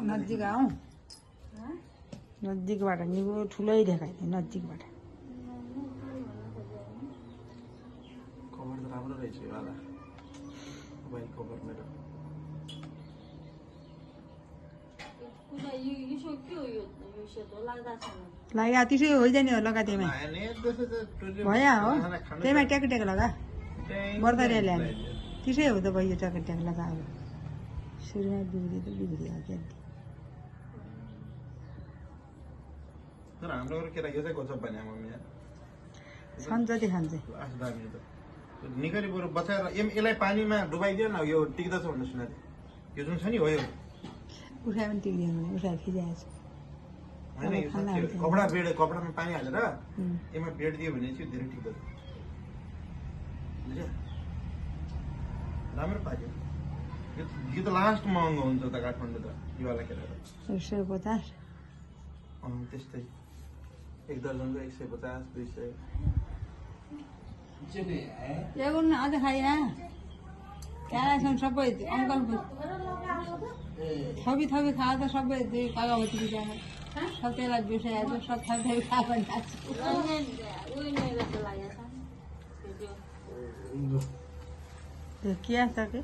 नजिक आऊ नजिकबाट निगो ठुलै देखाइदिए नजिकबाट कभर त राम्रो रहेछ यो वाला मोबाइल कभर मेरो लाग्यो त्यसै होइजाने हो लगा त्यहीमा भया हो त्यहीमा ट्याक ट्याक लगा बर्दरिया ल्याने त्यसै हो त भयो ट्याक ट्याक लगा अब सुरुमा बिग्रियो त बिग्रियो क्या तर हाम्रो केटा यो चाहिँ गजब भने मम्मी खान्छ त्यो खान्छ आस दामी त निकै बरु बचाएर यसलाई पानीमा डुबाइदियो न यो टिक्दछ भन्ने सुनेको यो जुन छ नि हो यो उठायो भने टिक्दैन भने उठाएर खिचाएछ होइन यो कपडा कपडामा पानी हालेर यसमा बेड दियो भने चाहिँ धेरै टिक्दछ बुझ्यो राम्रो पाक्यो यो त लास्ट महँगो हुन्छ त काठमाडौँ त यो वाला केटा 150 त्यस्तै एक दर्जनको 150 200 ल्याउनु न अझ खाइया त्यहाँसम्म सबै अङ्कल थपी थपी खायो त सबै कागती बिचार सब त्यसलाई बिर्साइहाल्छ सब थपी थपी खा पनि के छ कि